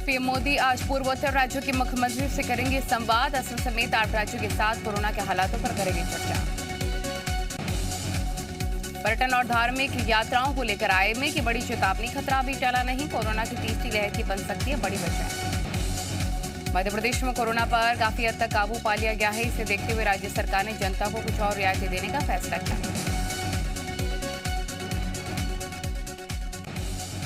PM Modi आज पूर्वोत्तर राज्यों के मुख्यमंत्रियों से करेंगे संवाद। असम समेत 8 राज्यों के साथ कोरोना के हालातों पर करेंगे चर्चा। पर्यटन और धार्मिक यात्राओं को लेकर आईएमए की बड़ी चेतावनी, खतरा अभी टला नहीं, कोरोना की तीसरी लहर की बन सकती है बड़ी वजह। मध्य प्रदेश में कोरोना पर काफी हद तक काबू पा लिया गया है। इसे देखते हुए राज्य सरकार ने जनता को कुछ और रियायतें देने का फैसला किया।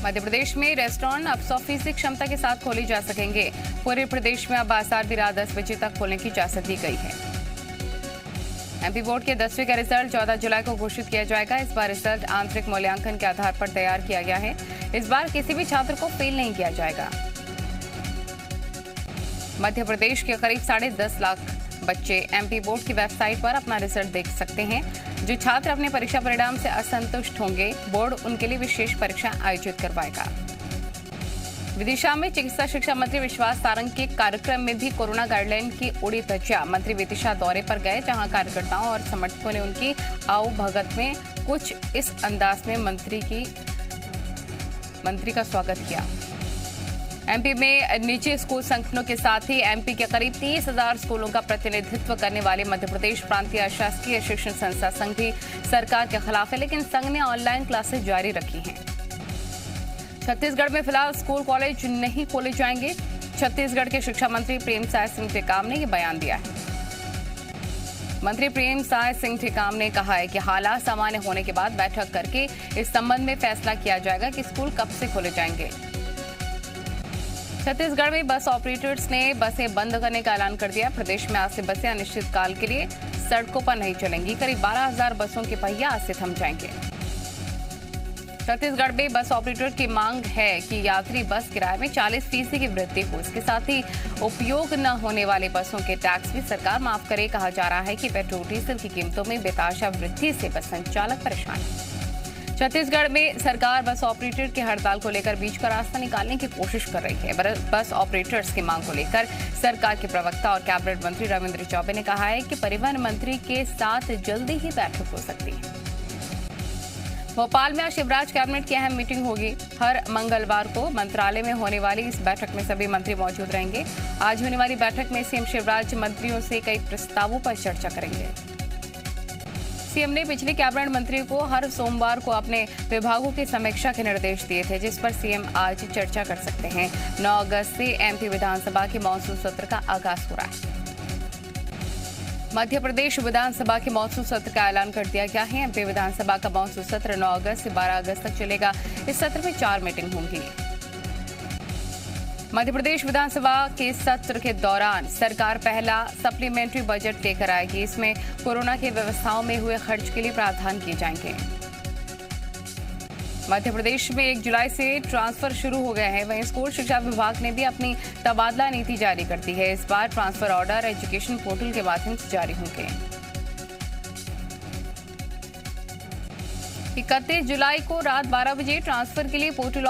मध्य प्रदेश में रेस्टोरेंट अब 100% क्षमता के साथ खोले जा सकेंगे। पूरे प्रदेश में अब बाजार भी रात 10 बजे तक खोलने की इजाजत दी गई है। एमपी बोर्ड के 10वीं का रिजल्ट 14 जुलाई को घोषित किया जाएगा। इस बार रिजल्ट आंतरिक मूल्यांकन के आधार पर तैयार किया गया है। इस बार किसी भी छात्र को फेल नहीं किया जाएगा। मध्य प्रदेश के करीब 10.5 लाख बच्चे एमपी बोर्ड की वेबसाइट पर अपना रिजल्ट देख सकते हैं। जो छात्र अपने परीक्षा परिणाम से असंतुष्ट होंगे, बोर्ड उनके लिए विशेष परीक्षा आयोजित करवाएगा। विदिशा में चिकित्सा शिक्षा मंत्री विश्वास सारंग के कार्यक्रम में भी कोरोना गाइडलाइन की उड़ी धज्जियां। मंत्री विदिशा दौरे पर गए, जहां कार्यकर्ताओं और समर्थकों ने उनकी आओ भगत में कुछ इस अंदाज में मंत्री का स्वागत किया। एमपी में निजी स्कूल संगठनों के साथ ही एमपी के करीब 30,000 स्कूलों का प्रतिनिधित्व करने वाले मध्य प्रदेश प्रांतीय अशासकीय शिक्षण संस्था संघ भी सरकार के खिलाफ है, लेकिन संघ ने ऑनलाइन क्लासेस जारी रखी हैं। छत्तीसगढ़ में फिलहाल स्कूल कॉलेज नहीं खोले जाएंगे। छत्तीसगढ़ के शिक्षा मंत्री प्रेमसाय सिंह टेकाम ने यह बयान दिया है। मंत्री प्रेमसाय सिंह टेकाम ने कहा है कि हालात सामान्य होने के बाद बैठक करके इस संबंध में फैसला किया जाएगा कि स्कूल कब से खोले जाएंगे। छत्तीसगढ़ में बस ऑपरेटर्स ने बसें बंद करने का ऐलान कर दिया। प्रदेश में आज से बसें अनिश्चितकाल के लिए सड़कों पर नहीं चलेंगी। करीब 12,000 बसों के पहिया आज से थम जाएंगे। छत्तीसगढ़ में बस ऑपरेटर की मांग है कि यात्री बस किराए में 40% की वृद्धि हो। इसके साथ ही उपयोग न होने वाले बसों के टैक्स भी सरकार माफ करे। कहा जा रहा है कि पेट्रोल डीजल की कीमतों में बेतहाशा वृद्धि से बस संचालक परेशान है। छत्तीसगढ़ में सरकार बस ऑपरेटर की हड़ताल को लेकर बीच का रास्ता निकालने की कोशिश कर रही है। बस ऑपरेटर्स की मांग को लेकर सरकार के प्रवक्ता और कैबिनेट मंत्री रविंद्र चौबे ने कहा है कि परिवहन मंत्री के साथ जल्दी ही बैठक हो सकती है। भोपाल में आज शिवराज कैबिनेट की अहम मीटिंग होगी। हर मंगलवार को मंत्रालय में होने वाली इस बैठक में सभी मंत्री मौजूद रहेंगे। आज होने वाली बैठक में सीएम शिवराज मंत्रियों से कई प्रस्तावों पर चर्चा करेंगे। सीएम ने पिछले कैबिनेट मंत्री को हर सोमवार को अपने विभागों की समीक्षा के निर्देश दिए थे, जिस पर सीएम आज चर्चा कर सकते हैं। 9 अगस्त से एमपी विधानसभा के मानसून सत्र का आगाज हो रहा है। मध्य प्रदेश विधानसभा के मानसून सत्र का ऐलान कर दिया गया है। एमपी विधानसभा का मानसून सत्र 9 अगस्त से 12 अगस्त तक चलेगा। इस सत्र में 4 मीटिंग होंगी। मध्य प्रदेश विधानसभा के सत्र के दौरान सरकार पहला सप्लीमेंट्री बजट लेकर आएगी। इसमें कोरोना की व्यवस्थाओं में हुए खर्च के लिए प्रावधान किए जाएंगे। मध्य प्रदेश में 1 जुलाई से ट्रांसफर शुरू हो गए हैं। वहीं स्कूल शिक्षा विभाग ने भी अपनी तबादला नीति जारी कर दी है। इस बार ट्रांसफर ऑर्डर एजुकेशन पोर्टल के माध्यम से जारी होंगे। 31 जुलाई को रात 12 बजे ट्रांसफर के लिए पोर्टल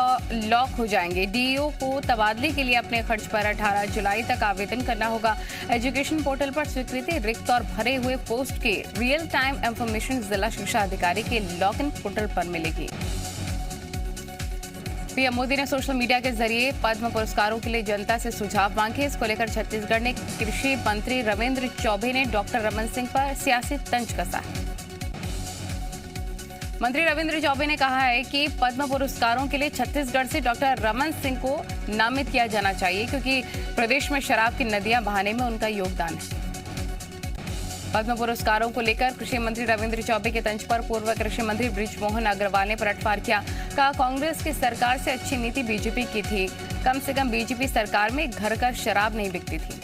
लॉक हो जाएंगे। डीईओ को तबादले के लिए अपने खर्च पर 18 जुलाई तक आवेदन करना होगा। एजुकेशन पोर्टल पर स्वीकृति रिक्त और भरे हुए पोस्ट के रियल टाइम इंफॉर्मेशन जिला शिक्षा अधिकारी के लॉग इन पोर्टल पर मिलेगी। पीएम मोदी ने सोशल मीडिया के जरिए पद्म पुरस्कारों के लिए जनता से सुझाव मांगे। इसको लेकर छत्तीसगढ़ ने कृषि मंत्री रविंद्र चौबे ने डॉक्टर रमन सिंह पर सियासी तंज कसा। मंत्री रविंद्र चौबे ने कहा है कि पद्म पुरस्कारों के लिए छत्तीसगढ़ से डॉक्टर रमन सिंह को नामित किया जाना चाहिए, क्योंकि प्रदेश में शराब की नदियां बहाने में उनका योगदान है। पद्म पुरस्कारों को लेकर कृषि मंत्री रविंद्र चौबे के तंज पर पूर्व कृषि मंत्री बृजमोहन अग्रवाल ने पलटवार किया। कहा, कांग्रेस की सरकार से अच्छी नीति बीजेपी की थी। कम से कम बीजेपी सरकार में घर का शराब नहीं बिकती थी।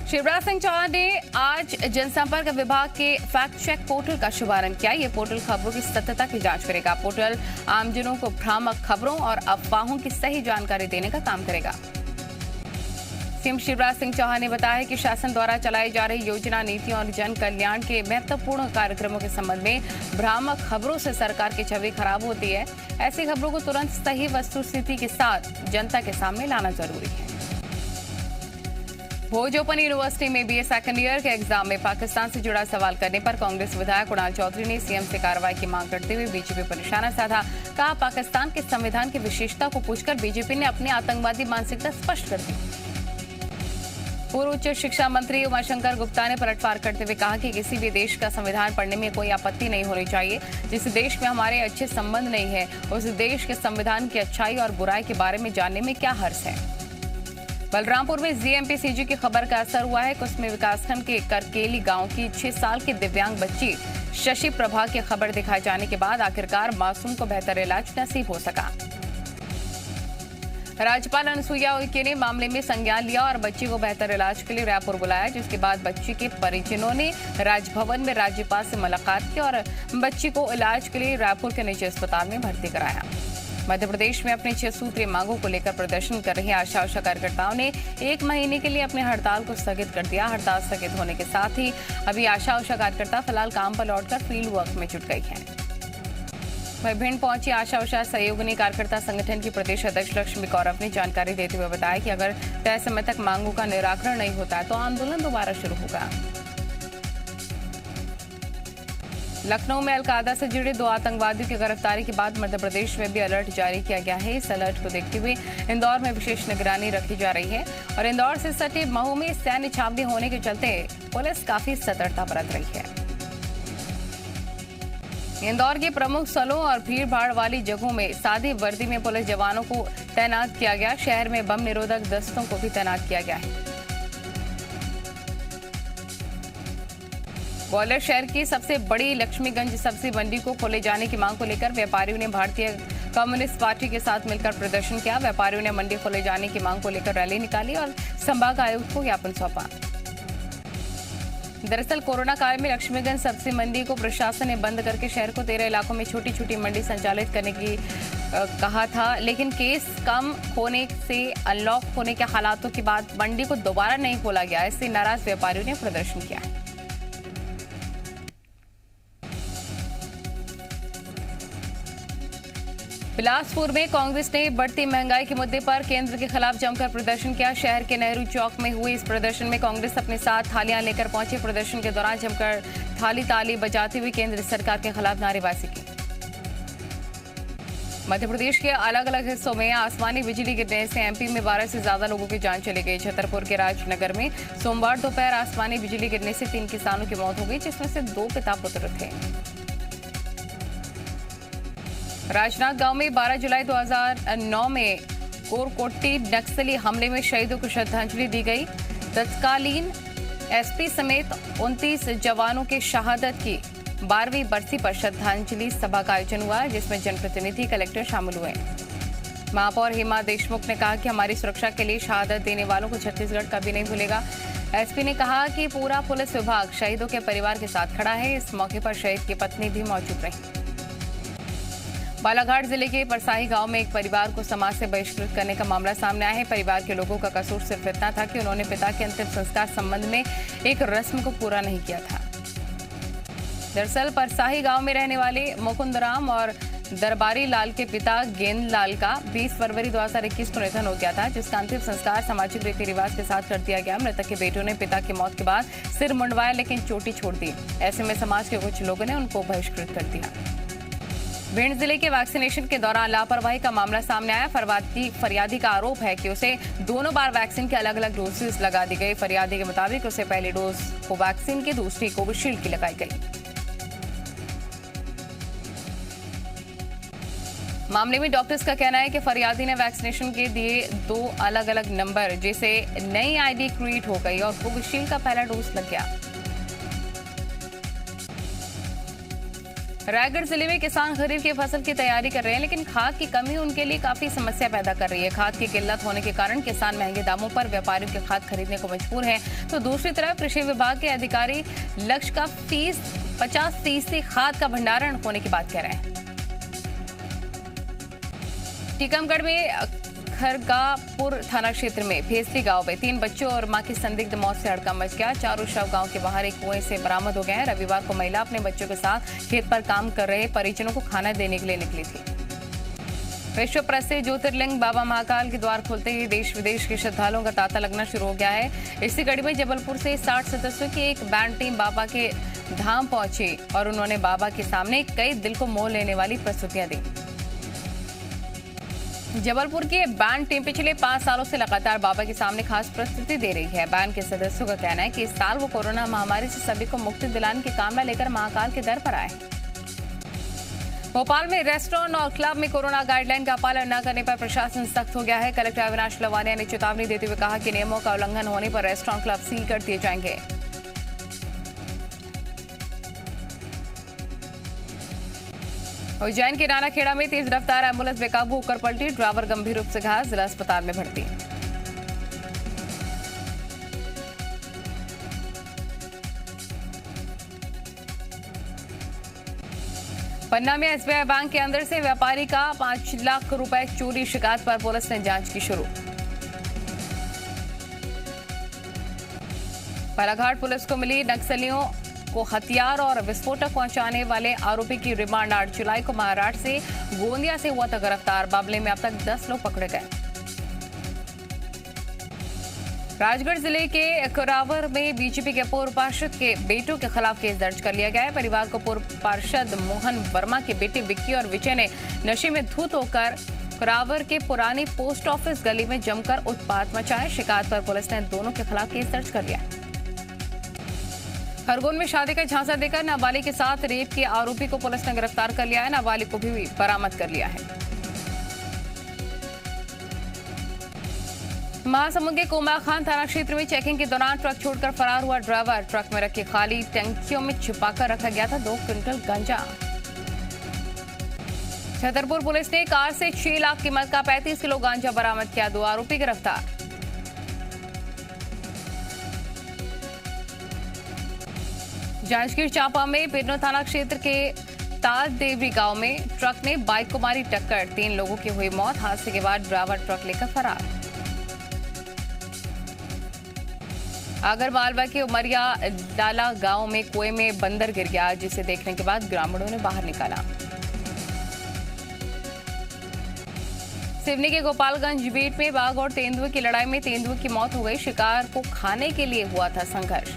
शिवराज सिंह चौहान ने आज जनसंपर्क विभाग के फैक्ट चेक पोर्टल का शुभारंभ किया। ये पोर्टल खबरों की सत्यता की जांच करेगा। पोर्टल आमजनों को भ्रामक खबरों और अफवाहों की सही जानकारी देने का काम करेगा। सीएम शिवराज सिंह चौहान ने बताया कि शासन द्वारा चलाई जा रही योजना, नीति और जन कल्याण के महत्वपूर्ण कार्यक्रमों के संबंध में भ्रामक खबरों से सरकार की छवि खराब होती है। ऐसी खबरों को तुरंत सही वस्तुस्थिति के साथ जनता के सामने लाना जरूरी है। भोज ओपन यूनिवर्सिटी में बीए सेकंड ईयर के एग्जाम में पाकिस्तान से जुड़ा सवाल करने पर कांग्रेस विधायक कुणाल चौधरी ने सीएम से कार्रवाई की मांग करते हुए बीजेपी पर निशाना साधा। कहा, पाकिस्तान के संविधान की विशेषता को पूछकर बीजेपी ने अपनी आतंकवादी मानसिकता स्पष्ट कर दी। पूर्व उच्च शिक्षा मंत्री उमाशंकर गुप्ता ने पलटवार करते हुए कहा कि किसी भी देश का संविधान पढ़ने में कोई आपत्ति नहीं होनी चाहिए। जिस देश में हमारे अच्छे संबंध नहीं है, उस देश के संविधान की अच्छाई और बुराई के बारे में जानने में क्या हर्ष है। बलरामपुर में जीएमपीसीजी की खबर का असर हुआ है। कुसमी विकासखंड के करकेली गांव की 6 साल की दिव्यांग बच्ची शशि प्रभा की खबर दिखाए जाने के बाद आखिरकार मासूम को बेहतर इलाज नसीब हो सका। राज्यपाल अनुसुईया उइके ने मामले में संज्ञान लिया और बच्ची को बेहतर इलाज के लिए रायपुर बुलाया, जिसके बाद बच्ची के परिजनों ने राजभवन में राज्यपाल से मुलाकात की और बच्ची को इलाज के लिए रायपुर के निजी अस्पताल में भर्ती कराया। मध्य प्रदेश में अपनी 6 सूत्रीय मांगों को लेकर प्रदर्शन कर रहे आशा कार्यकर्ताओं ने 1 महीने के लिए अपनी हड़ताल को स्थगित कर दिया। हड़ताल स्थगित होने के साथ ही अभी आशा कार्यकर्ता फिलहाल काम पर लौटकर फील्ड वर्क में जुट गई है। वहीं भिंड पहुंची आशा सहयोगिनी कार्यकर्ता संगठन की प्रदेश अध्यक्ष लक्ष्मी गौरव ने जानकारी देते हुए बताया कि अगर तय समय तक मांगों का निराकरण नहीं होता है तो आंदोलन दोबारा शुरू होगा। लखनऊ में अलकायदा से जुड़े 2 आतंकवादियों की गिरफ्तारी के बाद मध्य प्रदेश में भी अलर्ट जारी किया गया है। इस अलर्ट को देखते हुए इंदौर में विशेष निगरानी रखी जा रही है और इंदौर से सटे महू में सैन्य छावनी होने के चलते पुलिस काफी सतर्कता बरत रही है। इंदौर के प्रमुख स्थलों और भीड़ भाड़ वाली जगहों में सादी वर्दी में पुलिस जवानों को तैनात किया गया। शहर में बम निरोधक दस्तों को भी तैनात किया गया है। ग्वालियर शहर की सबसे बड़ी लक्ष्मीगंज सब्जी मंडी को खोले जाने की मांग को लेकर व्यापारियों ने भारतीय कम्युनिस्ट पार्टी के साथ मिलकर प्रदर्शन किया। व्यापारियों ने मंडी खोले जाने की मांग को लेकर रैली निकाली और संभाग आयुक्त को ज्ञापन सौंपा। दरअसल कोरोना काल में लक्ष्मीगंज सब्जी मंडी को प्रशासन ने बंद करके शहर को 13 इलाकों में छोटी छोटी मंडी संचालित करने की कहा था, लेकिन केस कम होने से अनलॉक होने के हालातों के बाद मंडी को दोबारा नहीं खोला गया। इससे नाराज व्यापारियों ने प्रदर्शन किया। बिलासपुर में कांग्रेस ने बढ़ती महंगाई के मुद्दे पर केंद्र के खिलाफ जमकर प्रदर्शन किया। शहर के नेहरू चौक में हुए इस प्रदर्शन में कांग्रेस अपने साथ थालियां लेकर पहुंची। प्रदर्शन के दौरान जमकर थाली ताली बजाते हुए केंद्र सरकार के खिलाफ नारेबाजी की। मध्य प्रदेश के अलग अलग हिस्सों में आसमानी बिजली गिरने से एमपी में 12 से ज्यादा लोगों की जान चली गई। छतरपुर के राजनगर में सोमवार दोपहर आसमानी बिजली गिरने से 3 किसानों की मौत हो गई, जिसमें से 2 पिता पुत्र थे। राजनांद गांव में 12 जुलाई 2009 में कोरकोट्टी नक्सली हमले में शहीदों को श्रद्धांजलि दी गई। तत्कालीन एसपी समेत 29 जवानों के शहादत की 12वीं बरसी पर श्रद्धांजलि सभा का आयोजन हुआ, जिसमें जनप्रतिनिधि कलेक्टर शामिल हुए। महापौर हेमा देशमुख ने कहा कि हमारी सुरक्षा के लिए शहादत देने वालों को छत्तीसगढ़ कभी नहीं भूलेगा। एसपी ने कहा कि पूरा पुलिस विभाग शहीदों के परिवार के साथ खड़ा है। इस मौके पर शहीद की पत्नी भी मौजूद रही। बालाघाट जिले के परसाही गांव में एक परिवार को समाज से बहिष्कृत करने का मामला सामने आया है। परिवार के लोगों का कसूर सिर्फ इतना था कि उन्होंने पिता के अंतिम संस्कार संबंध में एक रस्म को पूरा नहीं किया था। दरअसल परसाही गांव में रहने वाले मुकुंदराम और दरबारी लाल के पिता गेंद लाल का 20 फरवरी 2021 को निधन हो गया था, जिसका अंतिम संस्कार सामाजिक रीति रिवाज के साथ कर दिया गया। मृतक के बेटों ने पिता की मौत के बाद सिर मुंडवाया, लेकिन चोटी छोड़ दी। ऐसे में समाज के कुछ लोगों ने उनको बहिष्कृत कर दिया। भिंड जिले के वैक्सीनेशन के दौरान लापरवाही का मामला सामने आया। फरियादी का आरोप है कि उसे दोनों बार वैक्सीन के अलग अलग डोजेस लगा दी गई। फरियादी के मुताबिक उसे पहली डोज कोवैक्सीन की, दूसरी कोविशील्ड की लगाई गई। मामले में डॉक्टर्स का कहना है कि फरियादी ने वैक्सीनेशन के दिए 2 अलग अलग नंबर, जिसे नई आईडी क्रिएट हो गई और कोविशील्ड का पहला डोज लग गया। रायगढ़ जिले में किसान खरीफ की फसल की तैयारी कर रहे हैं, लेकिन खाद की कमी उनके लिए काफी समस्या पैदा कर रही है। खाद की किल्लत होने के कारण किसान महंगे दामों पर व्यापारियों की खाद खरीदने को मजबूर हैं। तो दूसरी तरफ कृषि विभाग के अधिकारी लक्ष्य का 50% खाद का भंडारण होने की बात कह रहे हैं। टीकमगढ़ में खरगापुर थाना क्षेत्र में भेसली गांव में 3 बच्चों और मां की संदिग्ध मौत से हड़कंप मच गया। 4 शव गांव के बाहर एक कुएं से बरामद हो गए हैं। रविवार को महिला अपने बच्चों के साथ खेत पर काम कर रहे परिजनों को खाना देने के लिए निकली थी। विश्व प्रसिद्ध ज्योतिर्लिंग बाबा महाकाल के द्वार खुलते ही देश विदेश के श्रद्धालुओं का तांता लगना शुरू हो गया है। इसी कड़ी में जबलपुर से 60 सदस्यों की एक बैंड टीम बाबा के धाम पहुंची और उन्होंने बाबा के सामने कई दिल को मोह लेने वाली प्रस्तुतियां दी। जबलपुर की बैंड टीम पिछले 5 सालों से लगातार बाबा के सामने खास प्रस्तुति दे रही है। बैंड के सदस्यों का कहना है कि इस साल वो कोरोना महामारी से सभी को मुक्ति दिलाने की कामना लेकर महाकाल के दर पर आए हैं। भोपाल में रेस्टोरेंट और क्लब में कोरोना गाइडलाइन का पालन न करने पर प्रशासन सख्त हो गया है। कलेक्टर अविनाश लवानिया ने चेतावनी देते हुए कहा कि नियमों का उल्लंघन होने पर रेस्टोरेंट क्लब सील कर दिए जाएंगे। उज्जैन के नानाखेड़ा में तेज रफ्तार एम्बुलेंस बेकाबू होकर पलटी, ड्राइवर गंभीर रूप से घायल, जिला अस्पताल में भर्ती। पन्ना में एसबीआई बैंक के अंदर से व्यापारी का 5 लाख रुपए चोरी, शिकायत पर पुलिस ने जांच की शुरू। बालाघाट पुलिस को मिली नक्सलियों को हथियार और विस्फोटक पहुंचाने वाले आरोपी की रिमांड। 8 जुलाई को महाराष्ट्र से गोंदिया से हुआ था गिरफ्तार। मामले में अब तक 10 लोग पकड़े गए। राजगढ़ जिले के कुरावर में बीजेपी के पूर्व पार्षद के बेटों के खिलाफ केस दर्ज कर लिया गया है। परिवार को पूर्व पार्षद मोहन वर्मा के बेटे विक्की और विजय ने नशे में धुत होकर कुरावर के पुरानी पोस्ट ऑफिस गली में जमकर उत्पात मचाए। शिकायत पर पुलिस ने दोनों के खिलाफ केस दर्ज कर लिया। खरगोन में शादी का झांसा देकर नाबालिग के साथ रेप के आरोपी को पुलिस ने गिरफ्तार कर लिया है। नाबालिग को भी बरामद कर लिया है। महासमुंद के कोमाखान थाना क्षेत्र में चेकिंग के दौरान ट्रक छोड़कर फरार हुआ ड्राइवर। ट्रक में रखे खाली टंकियों में छिपाकर रखा गया था 2 क्विंटल गांजा। छतरपुर पुलिस ने कार से 6 लाख कीमत का 35 किलो गांजा बरामद किया। 2 आरोपी गिरफ्तार। जांजगीर चांपा में पिरनो थाना क्षेत्र के ताल देवरी गांव में ट्रक ने बाइक को मारी टक्कर, 3 लोगों की हुई मौत। हादसे के बाद ड्राइवर ट्रक लेकर फरार। आगरमालवा के उमरिया डाला गांव में कुएं में बंदर गिर गया, जिसे देखने के बाद ग्रामीणों ने बाहर निकाला। सिवनी के गोपालगंज बीट में बाघ और तेंदुए की लड़ाई में तेंदुए की मौत हो गई। शिकार को खाने के लिए हुआ था संघर्ष।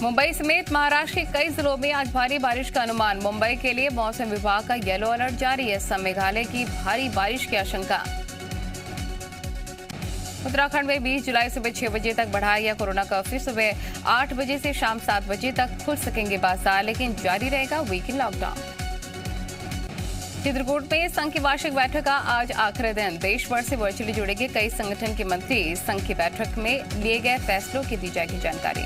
मुंबई समेत महाराष्ट्र के कई जिलों में आज भारी बारिश का अनुमान। मुंबई के लिए मौसम विभाग का येलो अलर्ट जारी है। सब मेघालय की भारी बारिश की आशंका। उत्तराखंड में 20 जुलाई सुबह 6 बजे तक बढ़ाया गया कोरोना कर्फ्यू। सुबह 8 बजे से शाम 7 बजे तक खुल सकेंगे बाजार, लेकिन जारी रहेगा वीकेंड लॉकडाउन। चित्रकूट में संघ की वार्षिक बैठक का आज आखिरी दिन। देश भर से वर्चुअली जुड़ेंगे कई संगठन के मंत्री। संघ की बैठक में लिए गए फैसलों की दी जाएगी जानकारी।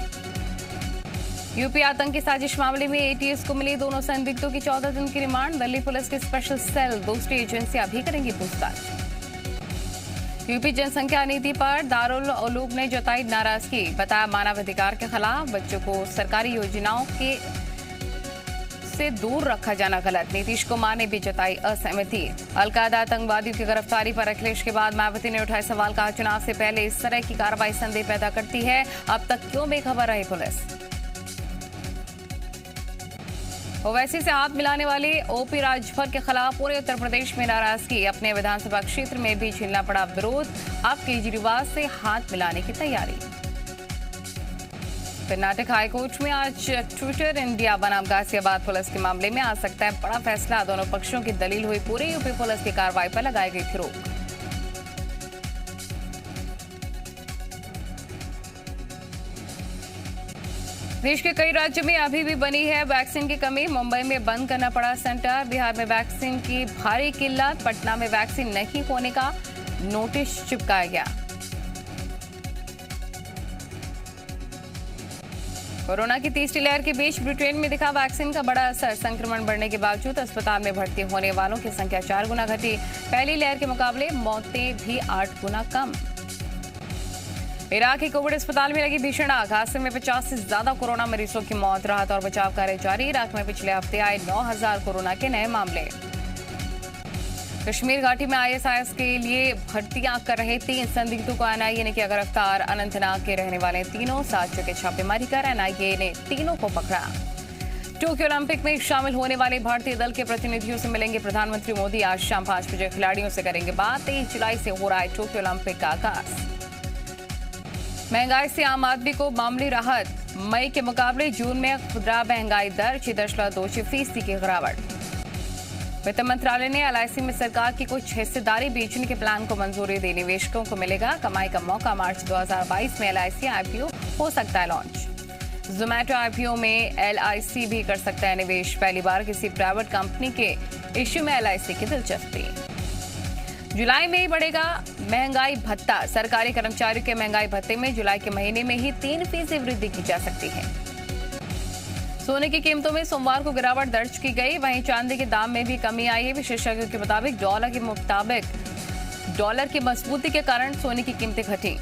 यूपी आतंकी साजिश मामले में एटीएस को मिली दोनों संदिग्धों की 14 दिन की रिमांड। दिल्ली पुलिस की स्पेशल सेल दूसरी एजेंसियां भी करेंगी पूछताछ। यूपी जनसंख्या नीति पर दारुल उलूम ने जताई नाराजगी। बताया मानवाधिकार के खिलाफ बच्चों को सरकारी योजनाओं के से दूर रखा जाना गलत। नीतीश कुमार ने भी जताई असहमति। अलकायदा आतंकवादियों की गिरफ्तारी पर अखिलेश के बाद मायावती ने उठाए सवाल। कहा चुनाव से पहले इस तरह की कार्रवाई संदेह पैदा करती है। अब तक क्यों बेखबर रही पुलिस। ओवैसी से हाथ मिलाने वाले ओपी राजभर के खिलाफ पूरे उत्तर प्रदेश में नाराजगी। अपने विधानसभा क्षेत्र में भी झेलना पड़ा विरोध। अब केजरीवाल से हाथ मिलाने की तैयारी। कर्नाटक हाईकोर्ट में आज ट्विटर इंडिया बनाम गाजियाबाद पुलिस के मामले में आ सकता है बड़ा फैसला। दोनों पक्षों की दलील हुई पूरी। यूपी पुलिस की कार्रवाई पर लगाई गई थी रोक। देश के कई राज्यों में अभी भी बनी है वैक्सीन की कमी। मुंबई में बंद करना पड़ा सेंटर। बिहार में वैक्सीन की भारी किल्लत। पटना में वैक्सीन नहीं होने का नोटिस चिपकाया गया। कोरोना की तीसरी लहर के बीच ब्रिटेन में दिखा वैक्सीन का बड़ा असर। संक्रमण बढ़ने के बावजूद अस्पताल में भर्ती होने वालों की संख्या 4 गुना घटी। पहली लहर के मुकाबले मौतें भी 8 गुना कम। इराक के कोविड अस्पताल में लगी भीषण आग। हादसे में 50 से ज्यादा कोरोना मरीजों की मौत। राहत और बचाव कार्य जारी। इराक में पिछले हफ्ते आए 9000 कोरोना के नए मामले। कश्मीर घाटी में आईएसआईएस के लिए भर्तियां कर रहे 3 संदिग्धों को एनआईए ने किया गिरफ्तार। अनंतनाग के रहने वाले तीनों साथियों के छापेमारी कर एनआईए ने तीनों को पकड़ा। टोक्यो ओलंपिक में शामिल होने वाले भारतीय दल के प्रतिनिधियों से मिलेंगे प्रधानमंत्री मोदी। आज शाम 5 बजे खिलाड़ियों से करेंगे बात। 23 जुलाई से हो रहा है टोक्यो ओलंपिक का आगाज। महंगाई से आम आदमी को मामूली राहत। मई के मुकाबले जून में खुदरा महंगाई दर 6.26% की गिरावट। वित्त मंत्रालय ने LIC में सरकार की कुछ हिस्सेदारी बेचने के प्लान को मंजूरी दी। निवेशकों को मिलेगा कमाई का मौका। मार्च 2022 में LIC IPO हो सकता है लॉन्च। जोमैटो IPO में LIC भी कर सकता है निवेश। पहली बार किसी प्राइवेट कंपनी के इश्यू में LIC की दिलचस्पी। जुलाई में ही बढ़ेगा महंगाई भत्ता। सरकारी कर्मचारियों के महंगाई भत्ते में जुलाई के महीने में ही 3% वृद्धि की जा सकती है। सोने की कीमतों में सोमवार को गिरावट दर्ज की गई। वहीं चांदी के दाम में भी कमी आई है। विशेषज्ञों के मुताबिक डॉलर की मजबूती के कारण सोने की कीमतें घटी।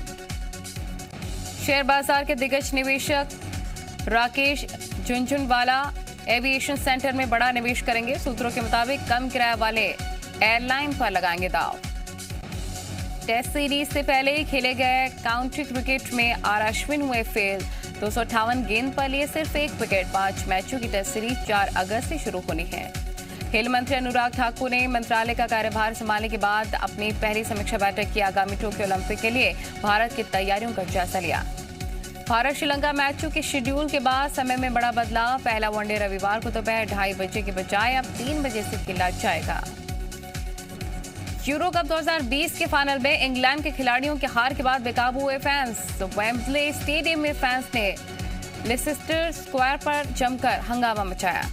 शेयर बाजार के दिग्गज निवेशक राकेश झुनझुनवाला एविएशन सेक्टर में बड़ा निवेश करेंगे। सूत्रों के मुताबिक कम किराए वाले एयरलाइन पर लगाएंगे दांव। टेस्ट सीरीज से पहले खेले गए काउंटी क्रिकेट में आर अश्विन हुए फेल। 258 गेंद पर लिए सिर्फ 1 विकेट। 5 मैचों की टेस्ट सीरीज 4 अगस्त से शुरू होनी है। खेल मंत्री अनुराग ठाकुर ने मंत्रालय का कार्यभार संभालने के बाद अपनी पहली समीक्षा बैठक की। आगामी टोक्यो ओलंपिक के लिए भारत की तैयारियों का जायजा लिया। भारत श्रीलंका मैचों के शेड्यूल के बाद समय में बड़ा बदलाव। पहला वनडे रविवार को दोपहर 2:30 बजे के बजाय अब 3 बजे से खेला जाएगा। यूरो कप 2020 के फाइनल में इंग्लैंड के खिलाड़ियों के हार के बाद बेकाबू हुए फैंस। वेम्बले स्टेडियम में फैंस ने लेसेस्टर स्क्वायर पर जमकर हंगामा मचाया।